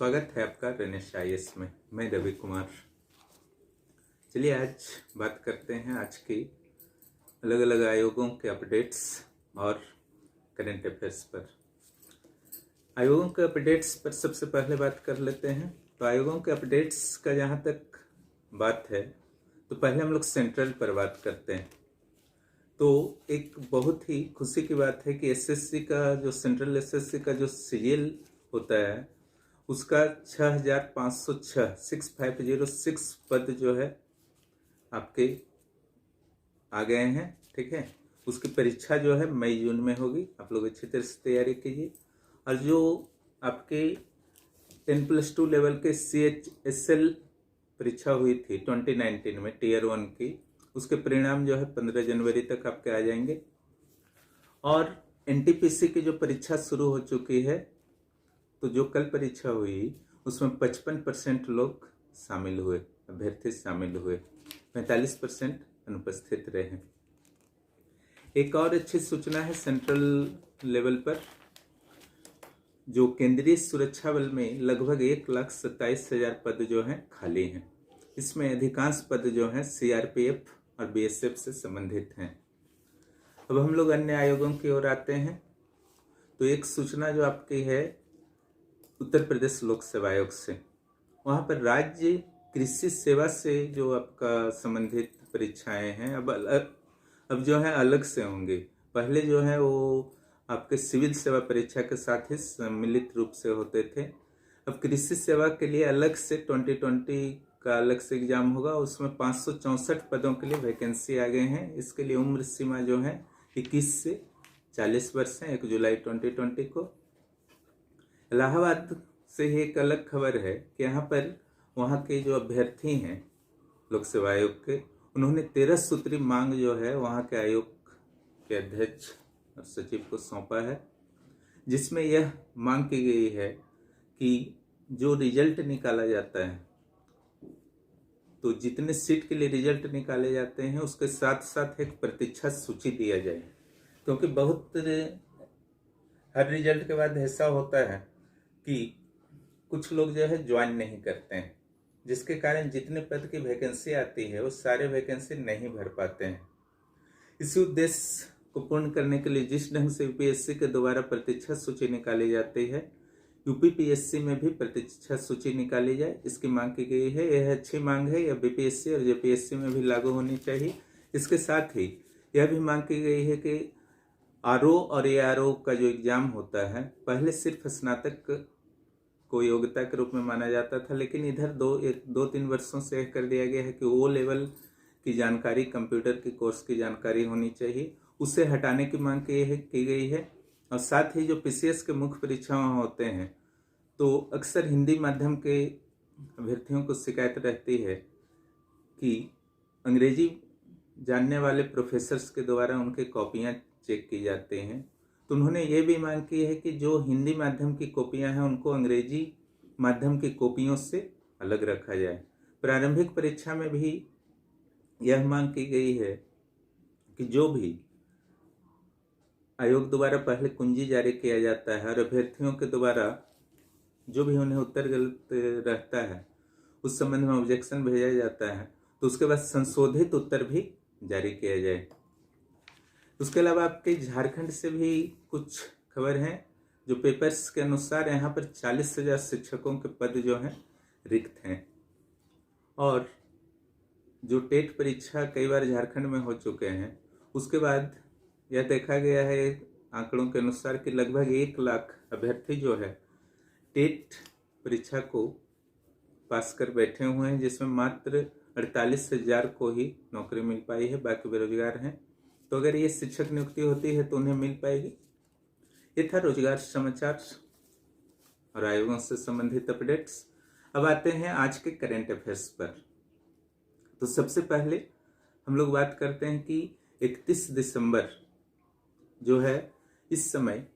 स्वागत है आपका रनेश आईएएस में। मैं रवि कुमार। चलिए आज बात करते हैं आज की अलग अलग आयोगों के अपडेट्स और करंट अफेयर्स पर। आयोगों के अपडेट्स पर सबसे पहले बात कर लेते हैं। तो आयोगों के अपडेट्स का जहाँ तक बात है तो पहले हम लोग सेंट्रल पर बात करते हैं। तो एक बहुत ही खुशी की बात है कि एसएससी का जो सेंट्रल एसएससी का जो सीजीएल होता है उसका 6506 पद जो है आपके आ गए हैं। ठीक है, उसकी परीक्षा जो है मई जून में होगी। आप लोग अच्छी तरह से तैयारी कीजिए। और जो आपके 10+2 लेवल के CHSL परीक्षा हुई थी 2019 में टीयर 1 की, उसके परिणाम जो है 15 जनवरी तक आपके आ जाएंगे। और एनटीपीसी की जो परीक्षा शुरू हो चुकी है, तो जो कल परीक्षा हुई उसमें 55% लोग शामिल हुए, अभ्यर्थी शामिल हुए, 45% अनुपस्थित रहे। एक और अच्छी सूचना है सेंट्रल लेवल पर, जो केंद्रीय सुरक्षा बल में लगभग 1,27,000 पद जो हैं खाली हैं। इसमें अधिकांश पद जो हैं CRPF और BSF से संबंधित हैं। अब हम लोग अन्य आयोगों की ओर आते हैं। तो एक सूचना जो आपकी है उत्तर प्रदेश लोक सेवा आयोग से, वहाँ पर राज्य कृषि सेवा से जो आपका संबंधित परीक्षाएं हैं अब जो है अलग से होंगे। पहले जो है वो आपके सिविल सेवा परीक्षा के साथ ही सम्मिलित रूप से होते थे। अब कृषि सेवा के लिए अलग से 2020 का अलग से एग्जाम होगा। उसमें 564 पदों के लिए वैकेंसी आ गए हैं। इसके लिए उम्र सीमा जो है 21 से 40 वर्ष है। 1 जुलाई 2020 को इलाहाबाद से ही एक अलग खबर है कि यहाँ पर वहाँ के जो अभ्यर्थी हैं लोक सेवा आयोग के, उन्होंने 13 सूत्री मांग जो है वहाँ के आयोग के अध्यक्ष और सचिव को सौंपा है, जिसमें यह मांग की गई है कि जो रिजल्ट निकाला जाता है, तो जितने सीट के लिए रिजल्ट निकाले जाते हैं उसके साथ साथ एक प्रतीक्षा सूची दिया जाए। क्योंकि बहुत हर रिजल्ट के बाद ऐसा होता है कि कुछ लोग जो है ज्वाइन नहीं करते हैं, जिसके कारण जितने पद की वैकेंसी आती है वो सारे वैकेंसी नहीं भर पाते हैं। इसी उद्देश्य को पूर्ण करने के लिए जिस ढंग से यूपीएससी के द्वारा प्रतीक्षा सूची निकाली जाती है, यूपीपीएससी में भी प्रतीक्षा सूची निकाली जाए, इसकी मांग की गई है। यह अच्छी मांग है। यह बीपीएससी और जेपीएससी में भी लागू होनी चाहिए। इसके साथ ही यह भी मांग की गई है कि आरओ और एआरओ का जो एग्जाम होता है, पहले सिर्फ स्नातक को योग्यता के रूप में माना जाता था, लेकिन इधर 2-3 वर्षों से यह कर दिया गया है कि वो लेवल की जानकारी, कंप्यूटर की कोर्स की जानकारी होनी चाहिए, उसे हटाने की मांग की गई है। और साथ ही जो पीसीएस के मुख्य परीक्षाएं होते हैं, तो अक्सर हिंदी माध्यम के अभ्यर्थियों को शिकायत रहती है कि अंग्रेजी जानने वाले प्रोफेसर्स के द्वारा उनकी कॉपियां चेक की जाती हैं। तो उन्होंने ये भी मांग की है कि जो हिंदी माध्यम की कॉपियां हैं उनको अंग्रेजी माध्यम की कॉपियों से अलग रखा जाए। प्रारंभिक परीक्षा में भी यह मांग की गई है कि जो भी आयोग द्वारा पहले कुंजी जारी किया जाता है और अभ्यर्थियों के द्वारा जो भी उन्हें उत्तर गलत रहता है उस संबंध में ऑब्जेक्शन भेजा जाता है, तो उसके बाद संशोधित उत्तर भी जारी किया जाए। उसके अलावा आपके झारखंड से भी कुछ खबर हैं। जो पेपर्स के अनुसार यहाँ पर 40,000 शिक्षकों के पद जो हैं रिक्त हैं। और जो टेट परीक्षा कई बार झारखंड में हो चुके हैं, उसके बाद यह देखा गया है आंकड़ों के अनुसार कि लगभग 1 लाख अभ्यर्थी जो है टेट परीक्षा को पास कर बैठे हुए हैं, जिसमें मात्र 48,000 को ही नौकरी मिल पाई है, बाकी बेरोजगार हैं। तो अगर ये शिक्षक नियुक्ति होती है तो उन्हें मिल पाएगी। ये था रोजगार समाचार और आयोगों से संबंधित अपडेट्स। अब आते हैं आज के करंट अफेयर्स पर। तो सबसे पहले हम लोग बात करते हैं कि 31 दिसंबर जो है इस समय,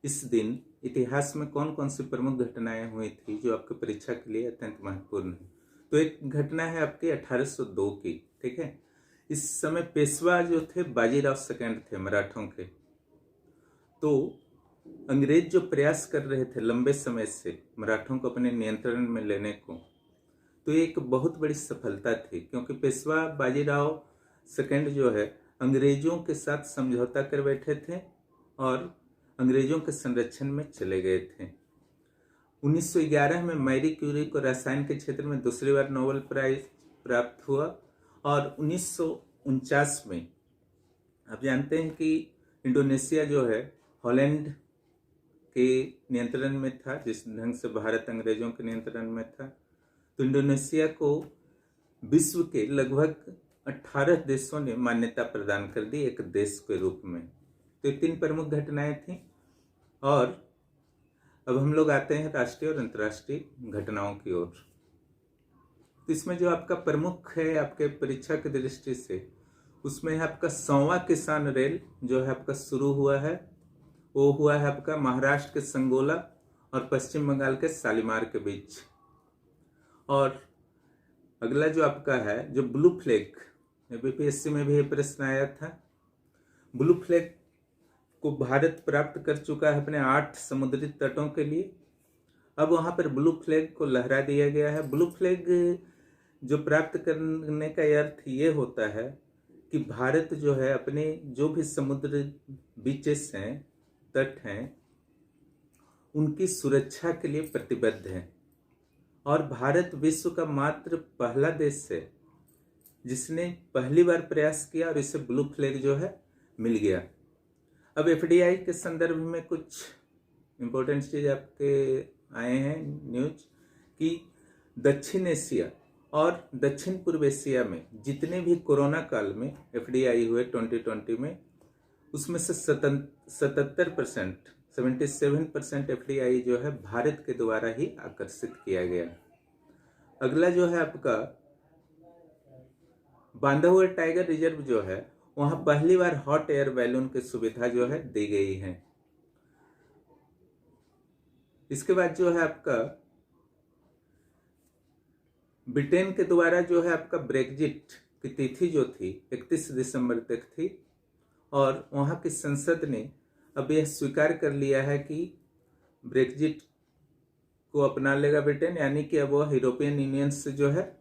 इस दिन इतिहास में कौन कौन सी प्रमुख घटनाएं हुई थी जो आपकी परीक्षा के लिए अत्यंत महत्वपूर्ण है। तो एक घटना है आपकी 1802 की। ठीक है, इस समय पेशवा जो थे बाजीराव सेकंड थे मराठों के। तो अंग्रेज जो प्रयास कर रहे थे लंबे समय से मराठों को अपने नियंत्रण में लेने को, तो ये एक बहुत बड़ी सफलता थी, क्योंकि पेशवा बाजीराव सेकंड जो है अंग्रेजों के साथ समझौता कर बैठे थे और अंग्रेजों के संरक्षण में चले गए थे। 1911 में मैरी क्यूरी को रसायन के क्षेत्र में दूसरी बार नोबेल प्राइज प्राप्त हुआ और 1949 में आप जानते हैं कि इंडोनेशिया जो है हॉलैंड के नियंत्रण में था, जिस ढंग से भारत अंग्रेजों के नियंत्रण में था। तो इंडोनेशिया को विश्व के लगभग 18 देशों ने मान्यता प्रदान कर दी एक देश के रूप में। तो ये 3 प्रमुख घटनाएं थी। और अब हम लोग आते हैं राष्ट्रीय और अंतर्राष्ट्रीय घटनाओं की ओर। तो इसमें जो आपका प्रमुख है आपके परीक्षा की दृष्टि से, उसमें है आपका 100वां किसान रेल जो है आपका शुरू हुआ है। वो हुआ है आपका महाराष्ट्र के संगोला और पश्चिम बंगाल के शालीमार के बीच। और अगला जो आपका है जो ब्लू फ्लैग, बीपीएससी में भी प्रश्न आया था। ब्लू फ्लैग को भारत प्राप्त कर चुका है अपने 8 समुद्री तटों के लिए। अब वहां पर ब्लू फ्लैग को लहरा दिया गया है। ब्लू फ्लैग जो प्राप्त करने का अर्थ ये होता है कि भारत जो है अपने जो भी समुद्र बीचेस हैं, तट हैं, उनकी सुरक्षा के लिए प्रतिबद्ध है। और भारत विश्व का मात्र पहला देश है जिसने पहली बार प्रयास किया और इसे ब्लू फ्लैग जो है मिल गया। अब एफडीआई के संदर्भ में कुछ इंपॉर्टेंट चीज आपके आए हैं न्यूज कि दक्षिण एशिया और दक्षिण पूर्व एशिया में जितने भी कोरोना काल में एफडीआई हुए 2020 में, उसमें से 77% एफडीआई जो है भारत के द्वारा ही आकर्षित किया गया। अगला जो है आपका बांधा हुआ टाइगर रिजर्व जो है, वहां पहली बार हॉट एयर बैलून की सुविधा जो है दी गई है। इसके बाद जो है आपका ब्रिटेन के द्वारा जो है आपका ब्रेग्जिट की तिथि जो थी 31 दिसंबर तक थी, और वहां की संसद ने अब यह स्वीकार कर लिया है कि ब्रेग्जिट को अपना लेगा ब्रिटेन, यानी कि अब वह यूरोपियन यूनियन से जो है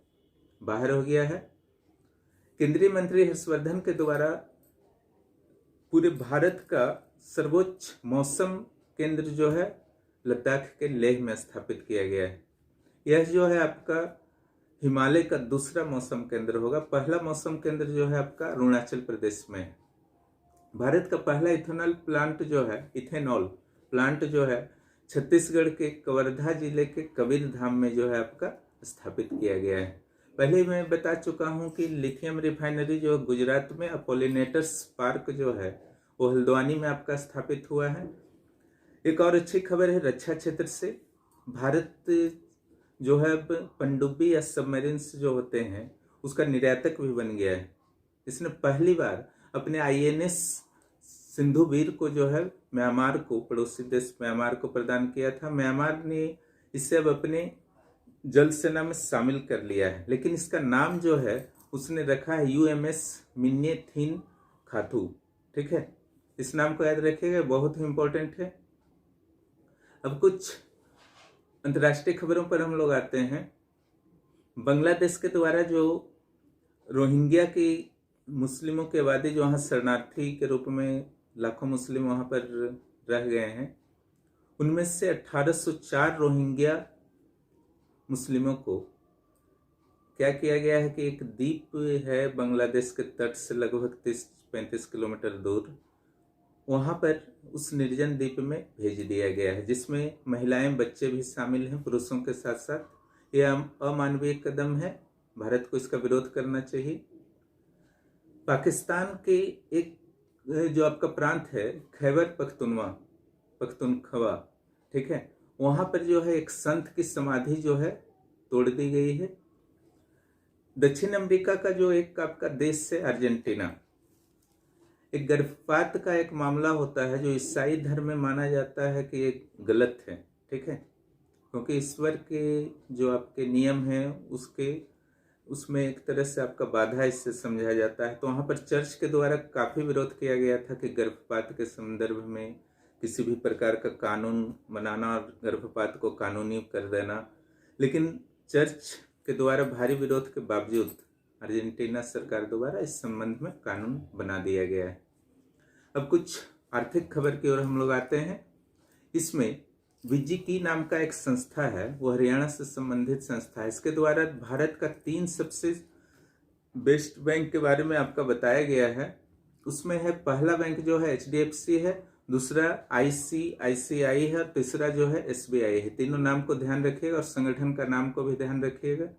बाहर हो गया है। केंद्रीय मंत्री हर्षवर्धन के द्वारा पूरे भारत का सर्वोच्च मौसम केंद्र जो है लद्दाख के लेह में स्थापित किया गया है। यह जो है आपका हिमालय का दूसरा मौसम केंद्र होगा। पहला मौसम केंद्र जो है आपका अरुणाचल प्रदेश में है। भारत का पहला इथेनॉल प्लांट जो है छत्तीसगढ़ के कवर्धा जिले के कबीर धाम में जो है आपका स्थापित किया गया है। पहले मैं बता चुका हूं कि लिथियम रिफाइनरी जो गुजरात में, अपोलिनेटर्स पार्क जो है वो हल्द्वानी में आपका स्थापित हुआ है। एक और अच्छी खबर है रक्षा क्षेत्र से। भारत जो है अब पनडुब्बी या सबमरीन्स जो होते हैं उसका निर्यातक भी बन गया है। इसने पहली बार अपने आईएनएस सिंधुवीर को जो है म्यांमार को, पड़ोसी देश म्यांमार को प्रदान किया था। म्यांमार ने इसे अब अपने जल सेना में शामिल कर लिया है, लेकिन इसका नाम जो है उसने रखा है यूएमएस मिन्ये थिन खाथू। ठीक है, इस नाम को याद रखिएगा, बहुत ही इंपॉर्टेंट है। अब कुछ अंतर्राष्ट्रीय खबरों पर हम लोग आते हैं। बांग्लादेश के द्वारा जो रोहिंग्या की मुस्लिमों की आबादी जो वहाँ शरणार्थी के रूप में लाखों मुस्लिम वहाँ पर रह गए हैं, उनमें से 1804 रोहिंग्या मुस्लिमों को क्या किया गया है कि एक द्वीप है बांग्लादेश के तट से लगभग 30-35 किलोमीटर दूर, वहाँ पर उस निर्जन द्वीप में भेज दिया गया है, जिसमें महिलाएं बच्चे भी शामिल हैं पुरुषों के साथ साथ। यह अमानवीय कदम है, भारत को इसका विरोध करना चाहिए। पाकिस्तान के एक जो आपका प्रांत है खैबर पख्तूनख्वा, ठीक है, वहां पर जो है एक संत की समाधि जो है तोड़ दी गई है। दक्षिण अमेरिका का जो एक आपका देश है अर्जेंटीना, एक गर्भपात का एक मामला होता है जो ईसाई धर्म में माना जाता है कि एक गलत है। ठीक है, क्योंकि ईश्वर के जो आपके नियम हैं उसमें एक तरह से आपका बाधा इससे समझा जाता है। तो वहाँ पर चर्च के द्वारा काफ़ी विरोध किया गया था कि गर्भपात के संदर्भ में किसी भी प्रकार का कानून बनाना और गर्भपात को कानूनी कर देना, लेकिन चर्च के द्वारा भारी विरोध के बावजूद अर्जेंटीना सरकार द्वारा इस संबंध में कानून बना दिया गया है। अब कुछ आर्थिक खबर की ओर हम लोग आते हैं। इसमें विजिकी नाम का एक संस्था है, वो हरियाणा से संबंधित संस्था है। इसके द्वारा भारत का 3 सबसे बेस्ट बैंक के बारे में आपका बताया गया है। उसमें है पहला बैंक जो है HDFC है, दूसरा ICICI है, और तीसरा जो है SBI है। तीनों नाम को ध्यान रखिएगा और संगठन का नाम को भी ध्यान रखिएगा।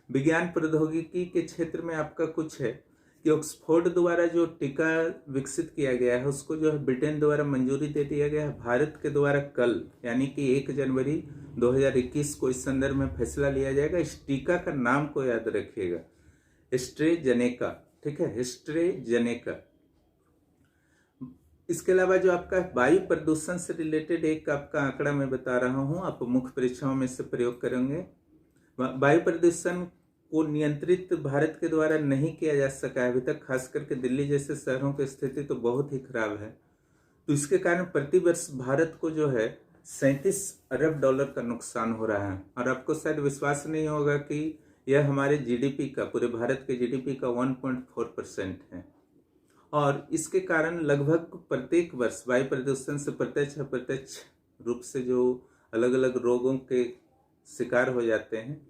विज्ञान प्रौद्योगिकी के क्षेत्र में आपका कुछ है कि ऑक्सफोर्ड द्वारा जो टीका विकसित किया गया है उसको जो है ब्रिटेन द्वारा मंजूरी दे दिया गया है। भारत के द्वारा कल यानी कि 1 जनवरी 2021 को इस संदर्भ में फैसला लिया जाएगा। इस टीका का नाम को याद रखिएगा, एस्ट्रेजेनेका, ठीक है, एस्ट्रेजेनेका। इसके अलावा जो आपका वायु प्रदूषण से रिलेटेड एक आपका आंकड़ा मैं बता रहा हूं, आप मुख्य परीक्षाओं में से प्रयोग करेंगे। वायु प्रदूषण को नियंत्रित भारत के द्वारा नहीं किया जा सका है अभी तक, खास करके दिल्ली जैसे शहरों की स्थिति तो बहुत ही खराब है। तो इसके कारण प्रतिवर्ष भारत को जो है 37 अरब डॉलर का नुकसान हो रहा है। और आपको शायद विश्वास नहीं होगा कि यह हमारे जीडीपी का, पूरे भारत के जीडीपी का 1.4% है। और इसके कारण लगभग प्रत्येक वर्ष वायु प्रदूषण से प्रत्यक्ष अप्रत्यक्ष रूप से जो अलग अलग रोगों के शिकार हो जाते हैं,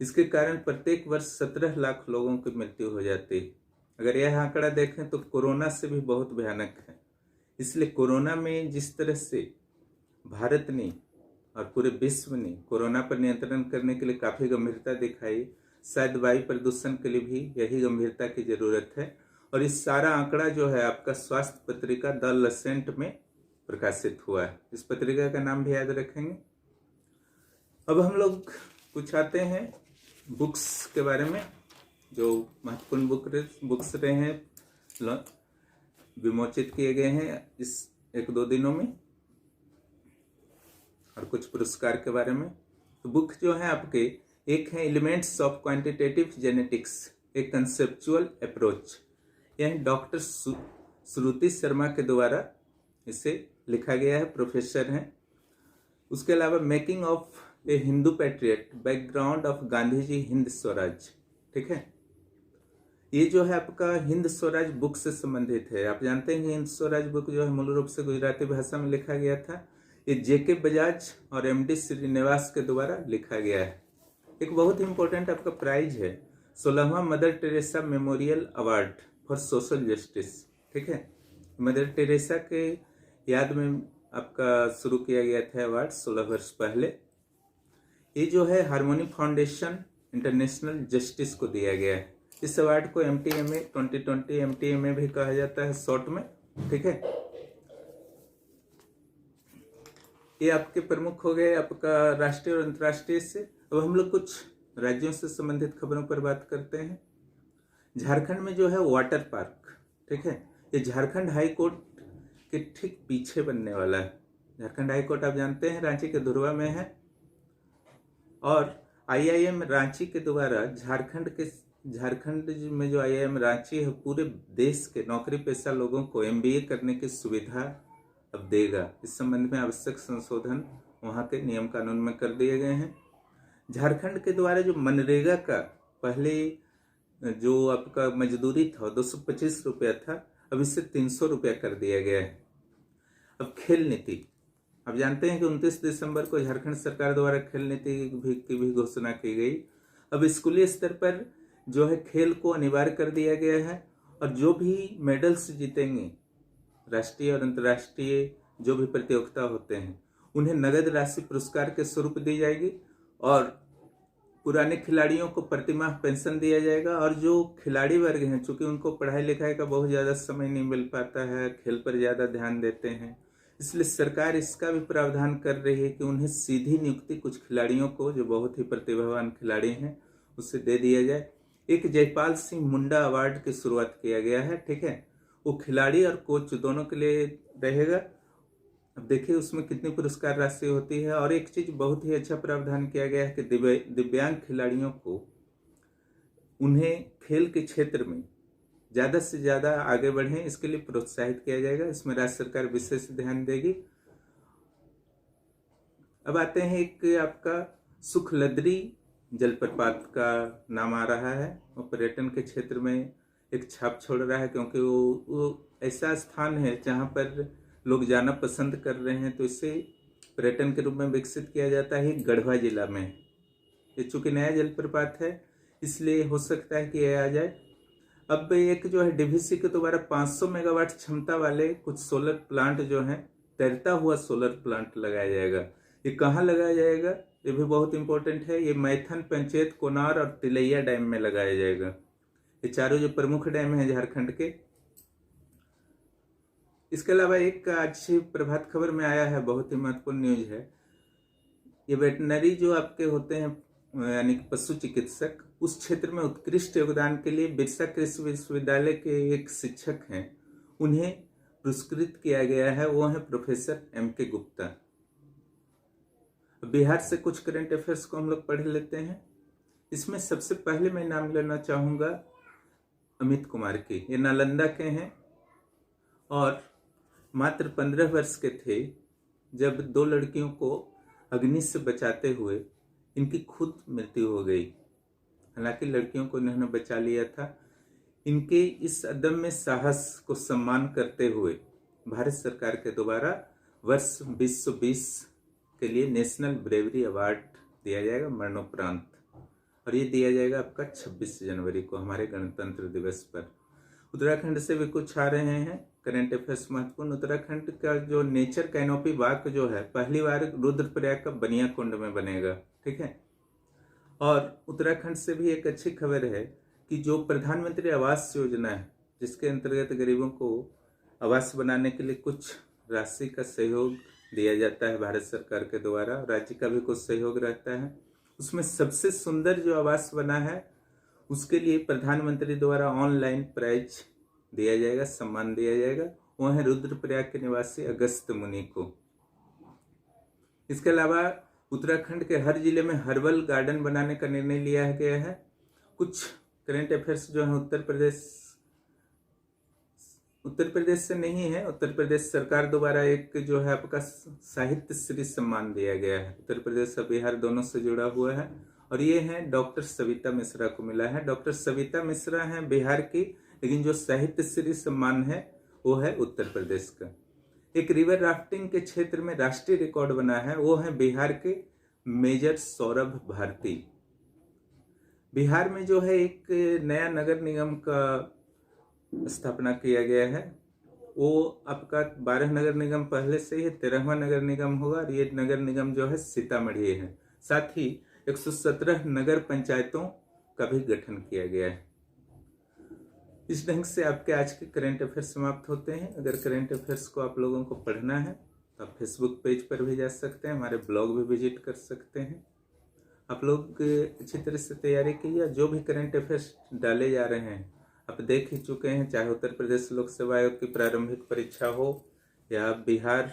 इसके कारण प्रत्येक वर्ष 17 लाख लोगों की मृत्यु हो जाती है। अगर यह आंकड़ा देखें तो कोरोना से भी बहुत भयानक है। इसलिए कोरोना में जिस तरह से भारत ने और पूरे विश्व ने कोरोना पर नियंत्रण करने के लिए काफ़ी गंभीरता दिखाई, शायद वायु प्रदूषण के लिए भी यही गंभीरता की जरूरत है। और इस सारा आंकड़ा जो है आपका स्वास्थ्य पत्रिका द लसेंट में प्रकाशित हुआ है। इस पत्रिका का नाम भी याद रखेंगे। अब हम लोग कुछ आते हैं बुक्स के बारे में, जो महत्वपूर्ण बुक्स रहे हैं विमोचित किए गए हैं इस 1-2 दिनों में, और कुछ पुरस्कार के बारे में। तो बुक जो है आपके, एक है elements of quantitative genetics, A conceptual approach, यह डॉक्टर श्रुति शर्मा के द्वारा इसे लिखा गया है, प्रोफेसर हैं। उसके अलावा making of a Hindu patriot, background of Gandhi ji Hind Swaraj, ठीक है। ये जो है आपका हिंद स्वराज बुक से संबंधित है। आप जानते हैं हिंद स्वराज बुक जो है मूल रूप से गुजराती भाषा में लिखा गया था। ये JK बजाज और MD श्रीनिवास के द्वारा लिखा गया है। एक बहुत ही इंपॉर्टेंट आपका प्राइज है, 16वां Mother Teresa memorial award for social justice, ठीक है। मदर टेरेसा के याद में आपका शुरू किया गया था अवार्ड 16 वर्ष पहले। ये जो है हार्मोनी फाउंडेशन इंटरनेशनल जस्टिस को दिया गया है। इस अवार्ड को MTMA 2020 MTMA भी कहा जाता है शॉर्ट में, ठीक है। ये आपके प्रमुख हो गए आपका राष्ट्रीय और अंतर्राष्ट्रीय से। अब हम लोग कुछ राज्यों से संबंधित खबरों पर बात करते हैं। झारखंड में जो है वाटर पार्क, ठीक है, ये झारखंड हाई कोर्ट के ठीक पीछे बनने वाला है। झारखंड हाई कोर्ट आप जानते हैं रांची के धुरवा में है, और IIM रांची के द्वारा झारखंड में जो IIM रांची है पूरे देश के नौकरी पेशा लोगों को MBA करने की सुविधा अब देगा। इस संबंध में आवश्यक संशोधन वहाँ के नियम कानून में कर दिए गए हैं। झारखंड के द्वारा जो मनरेगा का पहले जो आपका मजदूरी था 225 रुपया था, अब इससे 300 रुपया कर दिया गया है। अब खेल नीति, आप जानते हैं कि 29 दिसंबर को झारखंड सरकार द्वारा खेल नीति की भी घोषणा की गई। अब स्कूली स्तर पर जो है खेल को अनिवार्य कर दिया गया है, और जो भी मेडल्स जीतेंगे राष्ट्रीय और अंतर्राष्ट्रीय जो भी प्रतियोगिता होते हैं उन्हें नगद राशि पुरस्कार के स्वरूप दी जाएगी, और पुराने खिलाड़ियों को प्रतिमाह पेंशन दिया जाएगा। और जो खिलाड़ी वर्ग हैं, चूंकि उनको पढ़ाई लिखाई का बहुत ज़्यादा समय नहीं मिल पाता है, खेल पर ज़्यादा ध्यान देते हैं, इसलिए सरकार इसका भी प्रावधान कर रही है कि उन्हें सीधी नियुक्ति कुछ खिलाड़ियों को जो बहुत ही प्रतिभावान खिलाड़ी हैं उससे दे दिया जाए। एक जयपाल सिंह मुंडा अवार्ड की शुरुआत किया गया है, ठीक है, वो खिलाड़ी और कोच दोनों के लिए रहेगा। अब देखिए उसमें कितनी पुरस्कार राशि होती है। और एक चीज बहुत ही अच्छा प्रावधान किया गया है कि दिव्यांग खिलाड़ियों को उन्हें खेल के क्षेत्र में ज़्यादा से ज़्यादा आगे बढ़ें, इसके लिए प्रोत्साहित किया जाएगा। इसमें राज्य सरकार विशेष ध्यान देगी। अब आते हैं एक आपका सुखलदरी जलप्रपात का नाम आ रहा है और पर्यटन के क्षेत्र में एक छाप छोड़ रहा है, क्योंकि वो ऐसा स्थान है जहाँ पर लोग जाना पसंद कर रहे हैं, तो इसे पर्यटन के रूप में विकसित किया जाता है। गढ़वा जिला में ये चूंकि नया जलप्रपात है, इसलिए हो सकता है कि ये आ जाए। अब एक जो है डीवीसी के दोबारा 500 मेगावाट क्षमता वाले कुछ सोलर प्लांट जो हैं, तैरता हुआ सोलर प्लांट लगाया जाएगा। ये कहाँ लगाया जाएगा, ये भी बहुत इंपॉर्टेंट है। ये मैथन, पंचेत, कोनार और तिलैया डैम में लगाया जाएगा। ये चारों जो प्रमुख डैम हैं झारखंड के। इसके अलावा एक आज प्रभात खबर में आया है, बहुत ही महत्वपूर्ण न्यूज है। ये वेटनरी जो आपके होते हैं, यानी पशु चिकित्सक, उस क्षेत्र में उत्कृष्ट योगदान के लिए बिरसा कृषि विश्वविद्यालय के एक शिक्षक हैं, उन्हें पुरस्कृत किया गया है। वो हैं प्रोफेसर M.K. गुप्ता। बिहार से कुछ करंट अफेयर्स को हम लोग पढ़ लेते हैं। इसमें सबसे पहले मैं नाम लेना चाहूँगा अमित कुमार की। ये नालंदा के हैं और मात्र 15 वर्ष के थे जब 2 लड़कियों को अग्नि से बचाते हुए इनकी खुद मृत्यु हो गई। हालांकि लड़कियों को इन्होंने बचा लिया था। इनके इस अदम्य साहस को सम्मान करते हुए भारत सरकार के द्वारा वर्ष 2020 के लिए नेशनल ब्रेवरी अवार्ड दिया जाएगा मरणोपरांत, और ये दिया जाएगा आपका 26 जनवरी को, हमारे गणतंत्र दिवस पर। उत्तराखंड से भी कुछ आ रहे हैं करंट अफेयर्स महत्वपूर्ण। उत्तराखंड का जो नेचर कैनोपी वॉक जो है, पहली बार रुद्रप्रयाग का बनियाकुंड में बनेगा, ठीक है। और उत्तराखंड से भी एक अच्छी खबर है कि जो प्रधानमंत्री आवास योजना है, जिसके अंतर्गत गरीबों को आवास बनाने के लिए कुछ राशि का सहयोग दिया जाता है भारत सरकार के द्वारा, राज्य का भी कुछ सहयोग रहता है। उसमें सबसे सुंदर जो आवास बना है उसके लिए प्रधानमंत्री द्वारा ऑनलाइन प्राइज दिया जाएगा, सम्मान दिया जाएगा। वो है रुद्रप्रयाग के निवासी अगस्त मुनि को। इसके अलावा उत्तराखंड के हर जिले में हर्बल गार्डन बनाने का निर्णय लिया गया है। कुछ करंट अफेयर्स जो है उत्तर प्रदेश से नहीं है। उत्तर प्रदेश सरकार द्वारा एक जो है आपका साहित्य श्री सम्मान दिया गया है। उत्तर प्रदेश और बिहार दोनों से जुड़ा हुआ है, और ये है डॉक्टर सविता मिश्रा को मिला है। डॉक्टर सविता मिश्रा हैं बिहार की, लेकिन जो साहित्य श्री सम्मान है वो है उत्तर प्रदेश का। एक रिवर राफ्टिंग के क्षेत्र में राष्ट्रीय रिकॉर्ड बना है, वो है बिहार के मेजर सौरभ भारती। बिहार में जो है एक नया नगर निगम का स्थापना किया गया है। वो आपका 12 नगर निगम पहले से ही 13वां नगर निगम होगा, और ये नगर निगम जो है सीतामढ़ी है। साथ ही 117 नगर पंचायतों का भी गठन किया गया है। इस ढंग से आपके आज के करंट अफेयर्स समाप्त होते हैं। अगर करंट अफेयर्स को आप लोगों को पढ़ना है तो आप फेसबुक पेज पर भी जा सकते हैं, हमारे ब्लॉग भी विजिट कर सकते हैं। आप लोग अच्छी तरह से तैयारी कीजिए। जो भी करंट अफेयर्स डाले जा रहे हैं आप देख ही चुके हैं, चाहे उत्तर प्रदेश लोक सेवा आयोग की प्रारंभिक परीक्षा हो या बिहार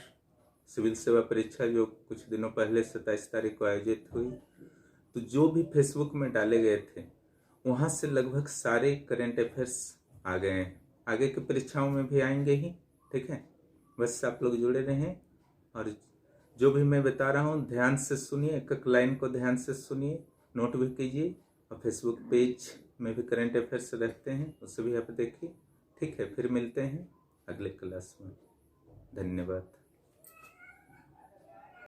सिविल सेवा परीक्षा जो कुछ दिनों पहले 27 तारीख को आयोजित हुई, तो जो भी फेसबुक में डाले गए थे वहाँ से लगभग सारे करंट अफेयर्स आ गए हैं। आगे की परीक्षाओं में भी आएंगे ही, ठीक है। बस आप लोग जुड़े रहें और जो भी मैं बता रहा हूँ ध्यान से सुनिए, एक एक लाइन को ध्यान से सुनिए, नोट भी कीजिए। और फेसबुक पेज में भी करंट अफेयर्स रहते हैं, उसे भी आप देखिए, ठीक है। फिर मिलते हैं अगले क्लास में। धन्यवाद।